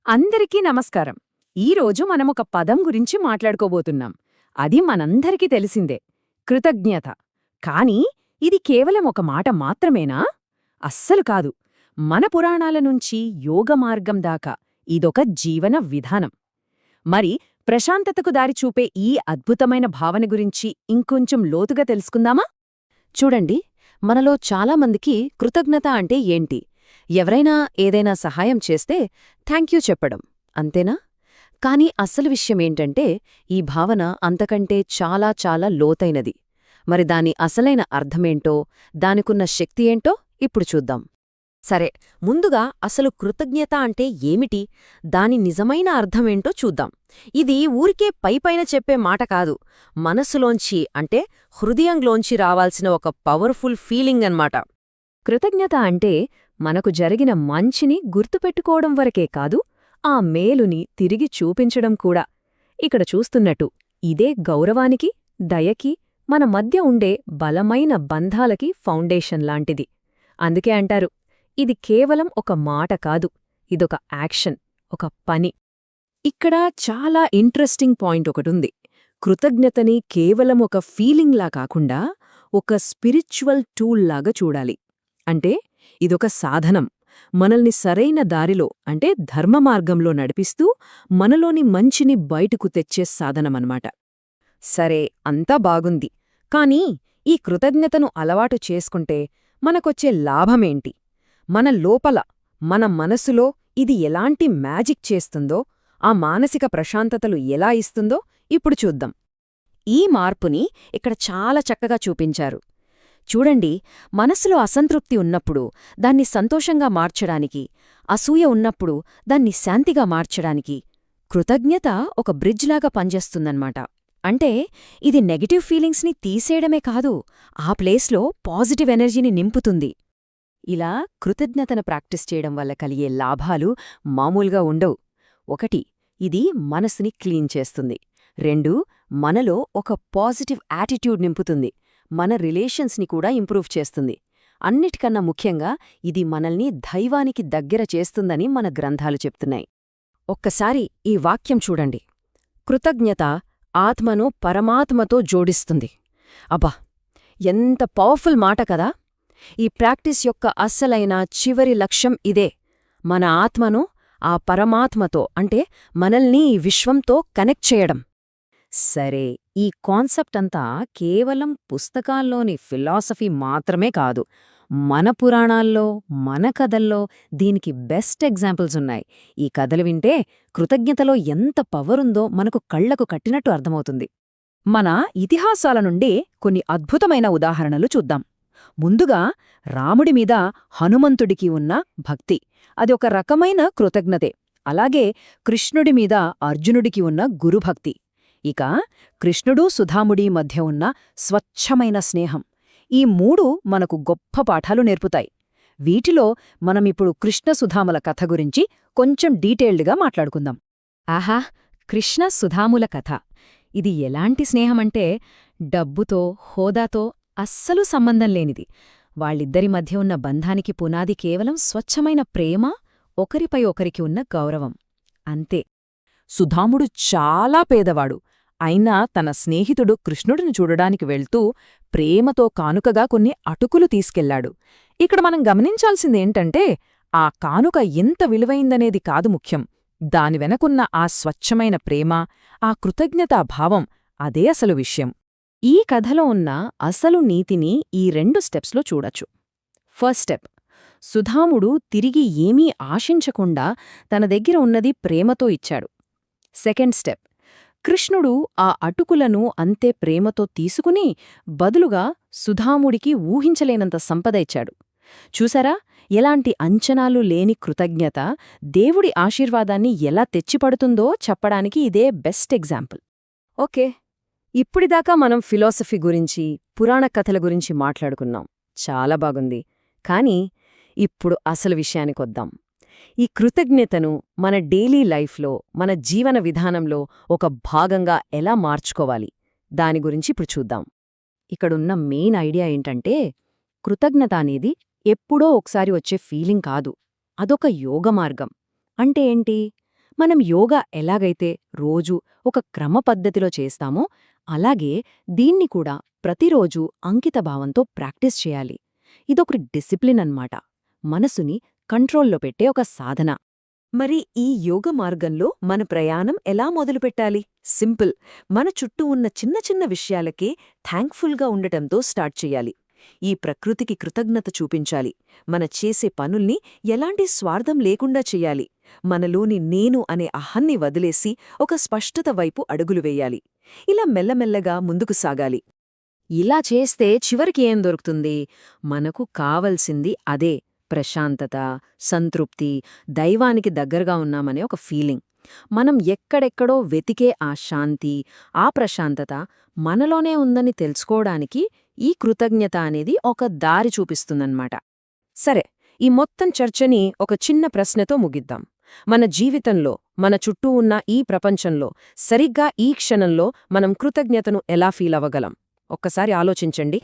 అందరికీ నమస్కారం. ఈరోజు మనమొక పదం గురించి మాట్లాడుకోబోతున్నాం. అది మనందరికీ తెలిసిందే, కృతజ్ఞత. కానీ ఇది కేవలం ఒక మాట మాత్రమేనా? అస్సలు కాదు. మన పురాణాల నుంచి యోగ మార్గం దాకా ఇదొక జీవన విధానం. మరి ప్రశాంతతకు దారి చూపే ఈ అద్భుతమైన భావన గురించి ఇంకొంచెం లోతుగా తెలుసుకుందామా? చూడండి, మనలో చాలామందికి కృతజ్ఞత అంటే ఏంటి? ఎవరైనా ఏదైనా సహాయం చేస్తే థాంక్యూ చెప్పడం, అంతేనా? కానీ అసలు విషయమేంటంటే, ఈ భావన అంతకంటే చాలా చాలా లోతైనది. మరి దాని అసలైన అర్థమేంటో, దానికున్న శక్తి ఏంటో ఇప్పుడు చూద్దాం. సరే, ముందుగా అసలు కృతజ్ఞత అంటే ఏమిటి, దాని నిజమైన అర్థమేంటో చూద్దాం. ఇది ఊరికే పైపైన చెప్పే మాట కాదు, మనసులోంచి అంటే హృదయంలోంచి రావాల్సిన ఒక పవర్ఫుల్ ఫీలింగ్ అన్నమాట. కృతజ్ఞత అంటే మనకు జరిగిన మంచిని గుర్తుపెట్టుకోవడం వరకే కాదు, ఆ మేలుని తిరిగి చూపించడం కూడా. ఇక్కడ చూస్తున్నట్టు ఇదే గౌరవానికి, దయకి, మన మధ్య ఉండే బలమైన బంధాలకి ఫౌండేషన్ లాంటిది. అందుకే అంటారు, ఇది కేవలం ఒక మాట కాదు, ఇదొక యాక్షన్, ఒక పని. ఇక్కడ చాలా ఇంట్రెస్టింగ్ పాయింట్ ఒకటుంది. కృతజ్ఞతని కేవలం ఒక ఫీలింగ్లా కాకుండా ఒక స్పిరిచువల్ టూల్లాగా చూడాలి. అంటే ఇదొక సాధనం, మనల్ని సరైన దారిలో అంటే ధర్మమార్గంలో నడిపిస్తూ మనలోని మంచిని బయటకు తెచ్చే సాధనమన్నమాట. సరే, అంతా బాగుంది. కానీ ఈ కృతజ్ఞతను అలవాటు చేసుకుంటే మనకొచ్చే లాభమేంటి? మన లోపల, మన మనసులో ఇది ఎలాంటి మ్యాజిక్ చేస్తుందో, ఆ మానసిక ప్రశాంతతలు ఎలా ఇస్తుందో ఇప్పుడు చూద్దాం. ఈ మార్పుని ఇక్కడ చాలా చక్కగా చూపించారు. చూడండి, మనసులో అసంతృప్తి ఉన్నప్పుడు దాన్ని సంతోషంగా మార్చడానికి, అసూయ ఉన్నప్పుడు దాన్ని శాంతిగా మార్చడానికి కృతజ్ఞత ఒక బ్రిడ్జ్లాగా పనిచేస్తుందన్నమాట. అంటే ఇది నెగటివ్ ఫీలింగ్స్ని తీసేయడమే కాదు, ఆ ప్లేస్లో పాజిటివ్ ఎనర్జీని నింపుతుంది. ఇలా కృతజ్ఞతను ప్రాక్టీస్ చేయడం వల్ల కలిగే లాభాలు మామూలుగా ఉండవు. 1, ఇది మనసుని క్లీన్ చేస్తుంది. 2, మనలో ఒక పాజిటివ్ యాటిట్యూడ్ నింపుతుంది, మన రిలేషన్స్ని కూడా ఇంప్రూవ్ చేస్తుంది. అన్నిటికన్నా ముఖ్యంగా ఇది మనల్ని దైవానికి దగ్గర చేస్తుందని మన గ్రంథాలు చెప్తున్నాయి. ఒక్కసారి ఈ వాక్యం చూడండి, కృతజ్ఞత ఆత్మను పరమాత్మతో జోడిస్తుంది. అబ్బా, ఎంత పవర్ఫుల్ మాట కదా! ఈ ప్రాక్టీస్ యొక్క అస్సలైన చివరి లక్ష్యం ఇదే, మన ఆత్మను ఆ పరమాత్మతో అంటే మనల్ని ఈ విశ్వంతో కనెక్ట్ చేయడం. సరే, ఈ కాన్సెప్ట్ అంతా కేవలం పుస్తకాల్లోని ఫిలాసఫీ మాత్రమే కాదు, మన పురాణాల్లో, మన కథల్లో దీనికి బెస్ట్ ఎగ్జాంపుల్స్ ఉన్నాయి. ఈ కథలు వింటే కృతజ్ఞతలో ఎంత పవరుందో మనకు కళ్లకు కట్టినట్టు అర్థమవుతుంది. మన ఇతిహాసాల నుండి కొన్ని అద్భుతమైన ఉదాహరణలు చూద్దాం. ముందుగా రాముడి మీద హనుమంతుడికి ఉన్న భక్తి, అది ఒక రకమైన కృతజ్ఞతే. అలాగే కృష్ణుడి మీద అర్జునుడికి ఉన్న గురుభక్తి. ఇక కృష్ణుడు సుధాముడి మధ్య ఉన్న స్వచ్ఛమైన స్నేహం. ఈ 3 మనకు గొప్ప పాఠాలు నేర్పుతాయి. వీటిలో మనమిప్పుడు కృష్ణసుధాముల కథ గురించి కొంచెం డీటెయిల్డ్గా మాట్లాడుకుందాం. ఆహా, కృష్ణ సుధాముల కథ. ఇది ఎలాంటి స్నేహమంటే డబ్బుతో, హోదాతో అస్సలు సంబంధం లేనిది. వాళ్ళిద్దరి మధ్య ఉన్న బంధానికి పునాది కేవలం స్వచ్ఛమైన ప్రేమ, ఒకరిపై ఒకరికి ఉన్న గౌరవం, అంతే. సుధాముడు చాలా పేదవాడు. అయినా తన స్నేహితుడు కృష్ణుడిని చూడడానికి వెళ్తూ ప్రేమతో కానుకగా కొన్ని అటుకులు తీసుకెళ్లాడు. ఇక్కడ మనం గమనించాల్సిందేంటంటే, ఆ కానుక ఎంత విలువైందనేది కాదు ముఖ్యం, దాని వెనకున్న ఆ స్వచ్ఛమైన ప్రేమ, ఆ కృతజ్ఞతాభావం, అదే అసలు విషయం. ఈ కథలో ఉన్న అసలు నీతిని ఈ 2 స్టెప్స్లో చూడొచ్చు. ఫస్ట్ స్టెప్, సుధాముడు తిరిగి ఏమీ ఆశించకుండా తన దగ్గర ఉన్నది ప్రేమతో ఇచ్చాడు. సెకండ్ స్టెప్, కృష్ణుడు ఆ అటుకులను అంతే ప్రేమతో తీసుకుని బదులుగా సుధాముడికి ఊహించలేనంత సంపద ఇచ్చాడు. చూసారా, ఎలాంటి అంచనాలు లేని కృతజ్ఞత దేవుడి ఆశీర్వాదాన్ని ఎలా తెచ్చిపడుతుందో చెప్పడానికి ఇదే బెస్ట్ ఎగ్జాంపుల్. ఓకే, ఇప్పుడిదాకా మనం ఫిలాసఫీ గురించి, పురాణ కథల గురించి మాట్లాడుకున్నాం. చాలా బాగుంది. కానీ ఇప్పుడు అసలు విషయానికొద్దాం. ఈ కృతజ్ఞతను మన డైలీ లైఫ్లో, మన జీవన విధానంలో ఒక భాగంగా ఎలా మార్చుకోవాలి, దాని గురించి ఇప్పుడు చూద్దాం. ఇక్కడున్న మెయిన్ ఐడియా ఏంటంటే, కృతజ్ఞత అనేది ఎప్పుడో ఒకసారి వచ్చే ఫీలింగ్ కాదు, అదొక యోగ మార్గం. అంటే ఏంటి? మనం యోగా ఎలాగైతే రోజూ ఒక క్రమ పద్ధతిలో చేస్తామో అలాగే దీన్ని కూడా ప్రతిరోజూ అంకితభావంతో ప్రాక్టీస్ చేయాలి. ఇదొక డిసిప్లిన్ అన్నమాట. మనసుని కంట్రోల్లో పెట్టే ఒక సాధన. మరి ఈ యోగ మార్గంలో మన ప్రయాణం ఎలా మొదలుపెట్టాలి? సింపుల్. మన చుట్టూ ఉన్న చిన్న చిన్న విషయాలకే థ్యాంక్ఫుల్గా ఉండటంతో స్టార్ట్ చెయ్యాలి. ఈ ప్రకృతికి కృతజ్ఞత చూపించాలి. మన చేసే పనుల్ని ఎలాంటి స్వార్థం లేకుండా చెయ్యాలి. మనలోని నేను అనే అహాన్ని వదిలేసి ఒక స్పష్టత వైపు అడుగులు వేయాలి. ఇలా మెల్లమెల్లగా ముందుకు సాగాలి. ఇలా చేస్తే చివరికి ఏం దొరుకుతుంది? మనకు కావలసింది అదే, ప్రశాంతత, సంతృప్తి, దైవానికి దగ్గరగా ఉన్నామనే ఒక ఫీలింగ్. మనం ఎక్కడెక్కడో వెతికే ఆ శాంతి, ఆ ప్రశాంతత మనలోనే ఉందని తెలుసుకోవడానికి ఈ కృతజ్ఞత అనేది ఒక దారి చూపిస్తుందన్నమాట. సరే, ఈ మొత్తం చర్చని ఒక చిన్న ప్రశ్నతో ముగిద్దాం. మన జీవితంలో, మన చుట్టూ ఉన్న ఈ ప్రపంచంలో సరిగ్గా ఈ క్షణంలో మనం కృతజ్ఞతను ఎలా ఫీల్ అవ్వగలం? ఒక్కసారి ఆలోచించండి.